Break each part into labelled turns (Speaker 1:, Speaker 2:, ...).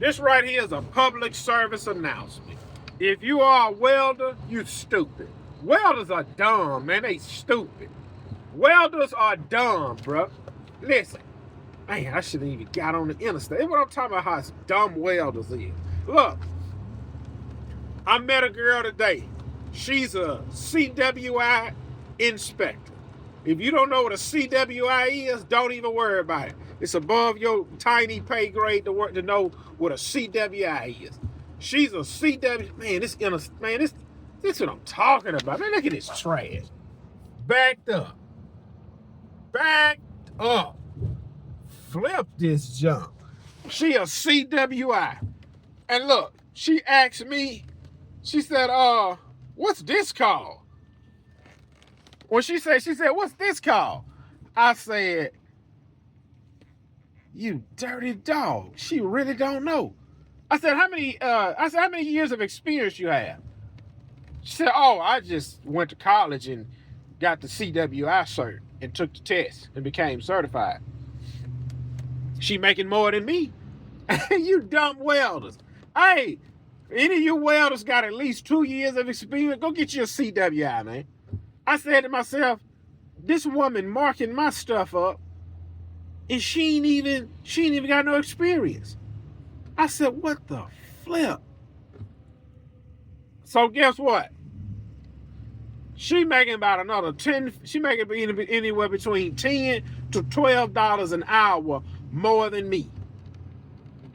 Speaker 1: This right here is a public service announcement. If you are a welder, you stupid. Welders are dumb, man. They stupid. Welders are dumb, bro. Listen, man, I shouldn't even got on the interstate. That's what I'm talking about, how dumb welders is. Look, I met a girl today. She's a CWI inspector. If you don't know what a CWI is, don't even worry about it. It's above your tiny pay grade to know what a CWI is. She's a CW. Man, this is what I'm talking about. Man, look at this trash. Backed up. Backed up. Flip this junk. She a CWI. And look, she asked me, she said, what's this called? When she said, what's this called? I said, you dirty dog. She really don't know. I said, how many years of experience you have? She said, oh, I just went to college and got the CWI cert and took the test and became certified. She making more than me. You dumb welders. Hey, any of you welders got at least 2 years of experience, go get you a CWI, man. I said to myself, this woman marking my stuff up, and she ain't even got no experience. I said, what the flip? So guess what? She making about another 10, she making anywhere between $10 to $12 an hour more than me.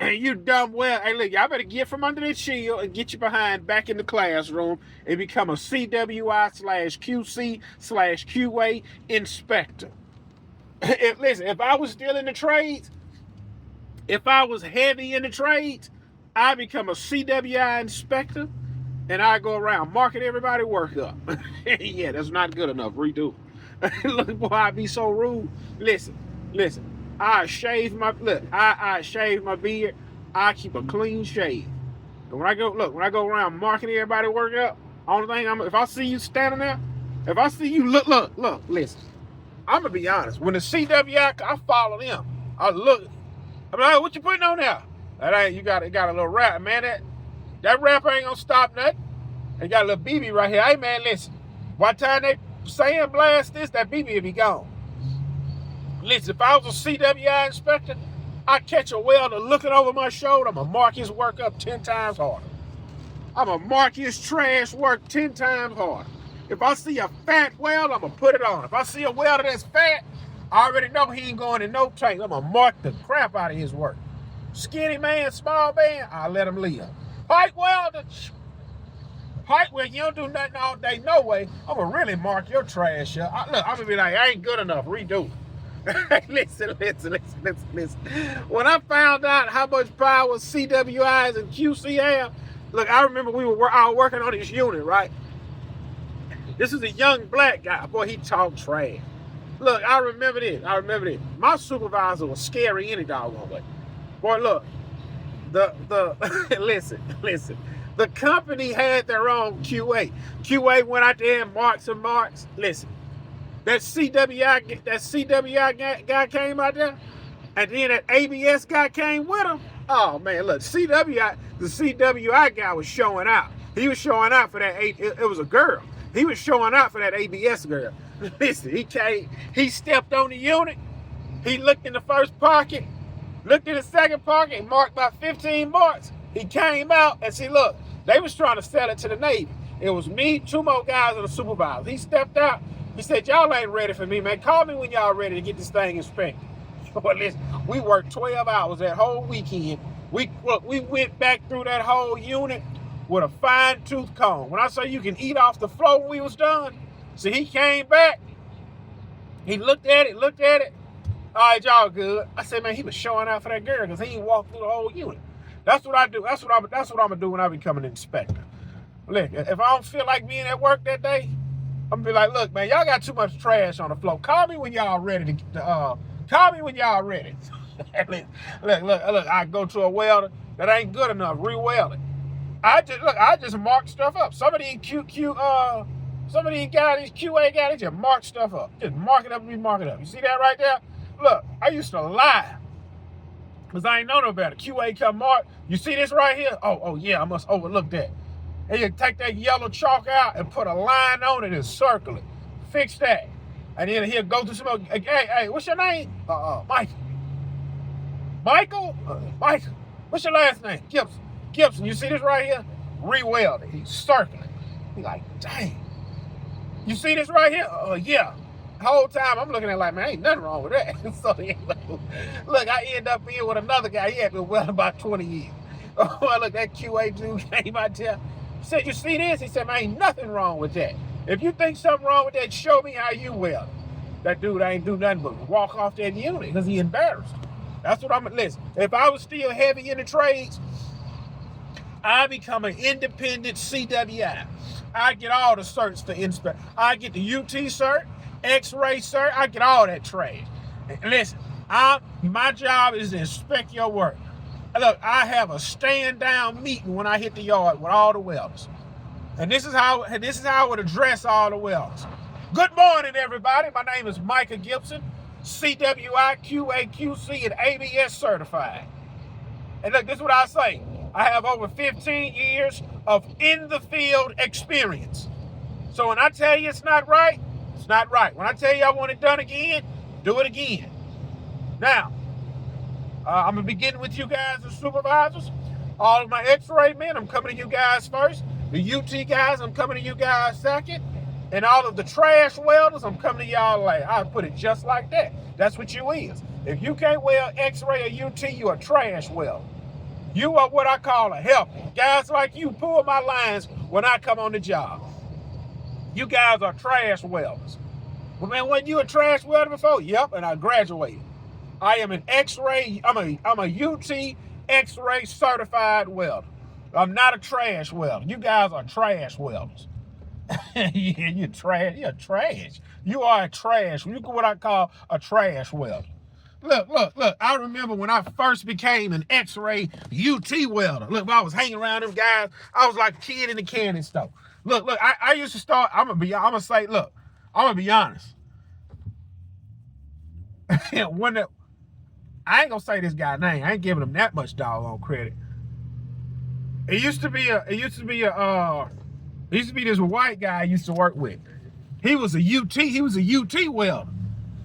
Speaker 1: And you dumb well, hey look, y'all better get from under that shield and get your behind back in the classroom and become a CWI/QC/QA inspector. Listen, if I was still in the trades, if I was heavy in the trades, I'd become a CWI inspector and I go around marking everybody work up. Yeah, that's not good enough. Redo. Look, boy, I be so rude. Listen. I shave my beard. I keep a clean shave. And when I go around marking everybody work up, only thing if I see you standing there, if I see you look, listen. I'm gonna be honest. When the CWI, I follow them. I look. I'm like, hey, what you putting on there? That ain't, you got a little rap, man. That rap ain't gonna stop nothing. They got a little BB right here. Hey man, listen. By the time they sandblast this, that BB will be gone. Listen, if I was a CWI inspector, I'd catch a welder looking over my shoulder. I'm gonna mark his work up 10 times harder. I'm gonna mark his trash work 10 times harder. If I see a fat welder, I'm gonna put it on. If I see a welder that's fat, I already know he ain't going in no tank. I'm gonna mark the crap out of his work. Skinny man, small man, I'll let him live. Pipe welder, you don't do nothing all day, no way. I'm gonna really mark your trash up. I'm gonna be like, I ain't good enough, redo it. Listen. When I found out how much power CWIs and QC have, look, I remember we were out working on this unit, right? This is a young black guy. Boy, he talked trash. Look, I remember this. My supervisor was scary any doggone way. Boy, look, listen. The company had their own QA. QA went out there and marked some marks. Listen. That CWI guy came out there, and then that ABS guy came with him. Oh man, look, the CWI guy was showing out. He was showing out for that. It was a girl. He was showing out for that ABS girl. Listen, he stepped on the unit. He looked in the first pocket, looked in the second pocket, marked about 15 marks. He came out and see, look, they was trying to sell it to the Navy. It was me, 2 more guys, and a supervisor. He stepped out. He said, y'all ain't ready for me, man. Call me when y'all ready to get this thing inspected. But listen, we worked 12 hours that whole weekend. We went back through that whole unit with a fine-tooth comb. When I say you can eat off the floor when we was done, see, he came back. He looked at it. All right, y'all good. I said, man, he was showing out for that girl because he ain't walked through the whole unit. That's what I do. That's what I'm gonna do when I become an inspector. Look, if I don't feel like being at work that day, I'm gonna be like, look, man, y'all got too much trash on the floor. Call me when y'all ready call me when y'all ready. Look, I go to a welder that ain't good enough, re-weld it. I just mark stuff up. Some of these QA guys, they just mark stuff up. Just mark it up and remark it up. You see that right there? Look, I used to lie I ain't know no better. QA come mark. You see this right here? Oh yeah, I must overlook that. And you take that yellow chalk out and put a line on it and circle it. Fix that. And then he'll go through some, hey, what's your name? Michael. Michael? Michael. What's your last name? Gibson. Gibson, you see this right here? Re-weld it. He's circling. He's like, dang. You see this right here? Yeah. The whole time I'm looking at it like, man, ain't nothing wrong with that. So look, I end up being with another guy. He had been welding about 20 years. Oh, look, that QA dude came out there. He said, you see this? He said, man, ain't nothing wrong with that. If you think something wrong with that, show me how you weld. That dude ain't do nothing but walk off that unit because he embarrassed. That's what listen, if I was still heavy in the trades, I become an independent CWI. I get all the certs to inspect. I get the UT cert, X-ray cert, I get all that trade. Listen, my job is to inspect your work. Look, I have a stand down meeting when I hit the yard with all the welders. And this is how I would address all the welders. Good morning, everybody. My name is Micah Gibson, CWI, QA, QC, and ABS certified. And look, this is what I say. I have over 15 years of in-the-field experience. So when I tell you it's not right, it's not right. When I tell you I want it done again, do it again. Now, I'm going to begin with you guys as supervisors. All of my X-ray men, I'm coming to you guys first. The UT guys, I'm coming to you guys second. And all of the trash welders, I'm coming to y'all later. I'll put it just like that. That's what you is. If you can't weld X-ray or UT, you a trash welder. You are what I call a helper. Guys like you pull my lines when I come on the job. You guys are trash welders. Well, man, wasn't you a trash welder before? Yep, and I graduated. I am an X-ray, I'm a UT X-ray certified welder. I'm not a trash welder. You guys are trash welders. Yeah, you're trash. You're trash. You are a trash. You're what I call a trash welder. Look. I remember when I first became an X-ray UT welder. Look, I was hanging around them guys. I was like a kid in the candy store. Look, I used to start, I'm gonna be honest. I ain't gonna say this guy's name. I ain't giving him that much doggone credit. It used to be this white guy I used to work with. He was a UT welder.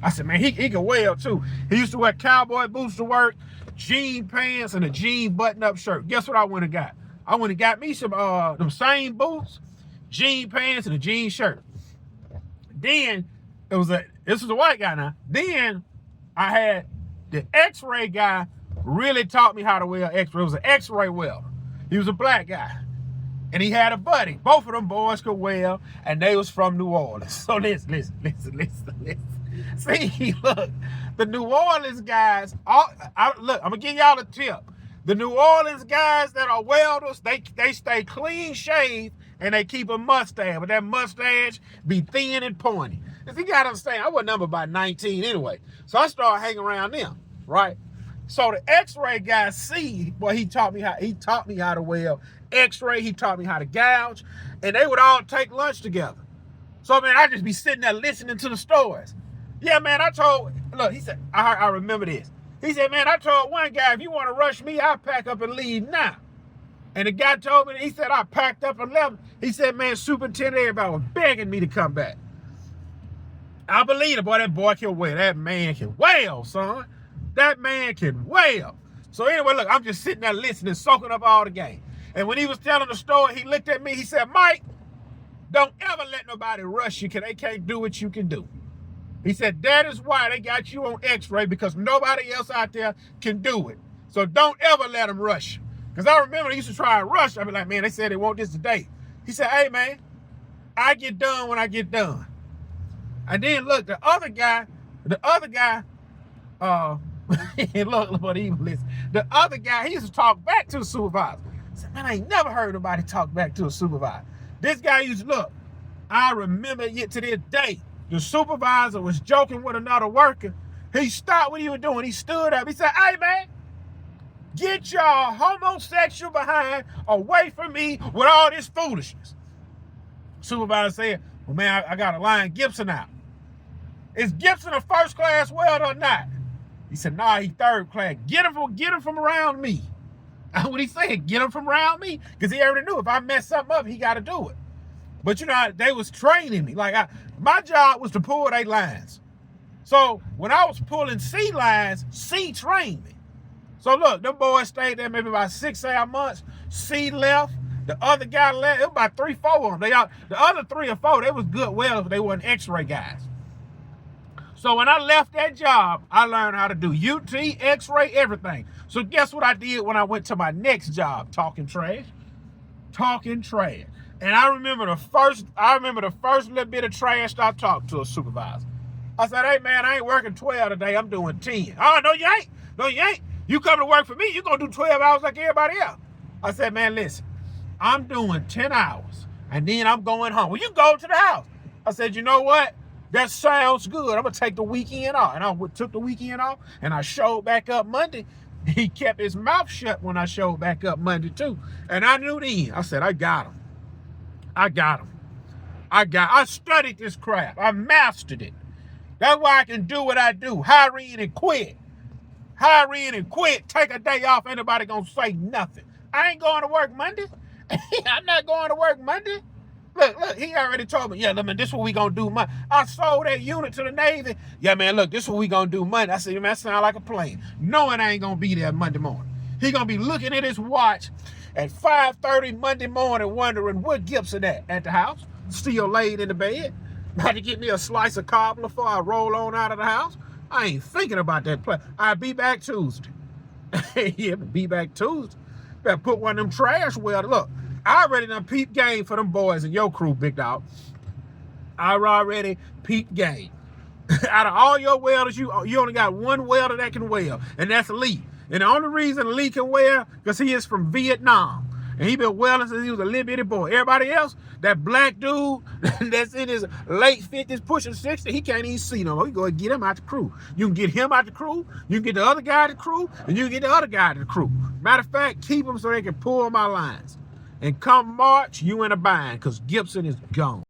Speaker 1: I said, man, he can weld too. He used to wear cowboy boots to work, jean pants, and a jean button-up shirt. Guess what I went and got? I went and got me some them same boots, jean pants, and a jean shirt. Then this was a white guy now. Then I had the X-ray guy really taught me how to weld X-ray. It was an X-ray welder. He was a black guy. And he had a buddy. Both of them boys could weld, and they was from New Orleans. So listen. See, look, the New Orleans guys, look, I'm going to give y'all a tip. The New Orleans guys that are welders, they stay clean shaved, and they keep a mustache. But that mustache be thin and pointy. If you got to understand, I was number about 19 anyway. So I started hanging around them, right? So the X-ray guy, he taught me how to weld X-ray. He taught me how to gouge, and they would all take lunch together. So man, I just be sitting there listening to the stories. Yeah, man, he said, I remember this. He said, man, I told one guy, if you want to rush me, I'll pack up and leave now. And the guy told me, he said, I packed up and left. He said, man, superintendent, everybody was begging me to come back. I believe it, boy, that boy can weld. That man can weld, son. That man can weld. So anyway, look, I'm just sitting there listening, soaking up all the game. And when he was telling the story, he looked at me, he said, Mike, don't ever let nobody rush you because they can't do what you can do. He said, that is why they got you on X-ray, because nobody else out there can do it. So don't ever let them rush you. Because I remember they used to try and rush. I'd be like, man, they said they want this today. He said, hey, man, I get done when I get done. And then, look, the other guy, look what he listen. The other guy, he used to talk back to the supervisor. I said, man, I ain't never heard nobody talk back to a supervisor. This guy used to look. I remember it to this day. The supervisor was joking with another worker. He stopped what he was doing. He stood up. He said, hey, man, get your homosexual behind away from me with all this foolishness. Supervisor said, well, man, I got to line Gibson out. Is Gibson a first-class welder or not? He said, nah, he third class. Get him from around me. What he said, get him from around me? Because he already knew if I mess something up, he got to do it. But you know, they was training me. Like my job was to pull their lines. So when I was pulling C lines, C trained me. So look, them boys stayed there maybe about 6-8 months. C left. The other guy left. It was about 3-4 of them. The other 3 or 4, they was good welders. They weren't X-ray guys. So when I left that job, I learned how to do UT, X-ray, everything. So guess what I did when I went to my next job? Talking trash. And I remember the first little bit of trash I talked to a supervisor. I said, hey man, I ain't working 12 today. I'm doing 10. Oh, no, you ain't. No, you ain't. You come to work for me, you're going to do 12 hours like everybody else. I said, man, listen, I'm doing 10 hours, and then I'm going home. Well, you go to the house. I said, you know what? That sounds good. I'm going to take the weekend off. And I took the weekend off, and I showed back up Monday. He kept his mouth shut when I showed back up Monday, too. And I knew then. I said, I got him. I studied this crap. I mastered it. That's why I can do what I do. Hire in and quit. Take a day off. Ain't nobody gonna say nothing. I ain't going to work Monday. I'm not going to work Monday. Look, he already told me, yeah, man, this is what we gonna do Monday. I sold that unit to the Navy. Yeah, man, look, this is what we gonna do Monday. I said, man, that sound like a plan. Knowing I ain't gonna be there Monday morning. He gonna be looking at his watch at 5:30 Monday morning, wondering where Gibson at the house, still laid in the bed. About to get me a slice of cobbler before I roll on out of the house. I ain't thinking about that plan. I'll be back Tuesday. Yeah, be back Tuesday. Better put one of them trash welders. Look, I already done peep game for them boys in your crew, big dog. I already peep game. Out of all your welders, you only got one welder that can weld, and that's Lee. And the only reason Lee can weld, because he is from Vietnam. And he been welding since he was a little bitty boy. Everybody else, that black dude that's in his late 50s, pushing 60, he can't even see no more. You go and get him out the crew. You can get him out the crew, you can get the other guy out the crew, and you can get the other guy out the crew. Matter of fact, keep them so they can pull my lines. And come March, you in a bind, because Gibson is gone.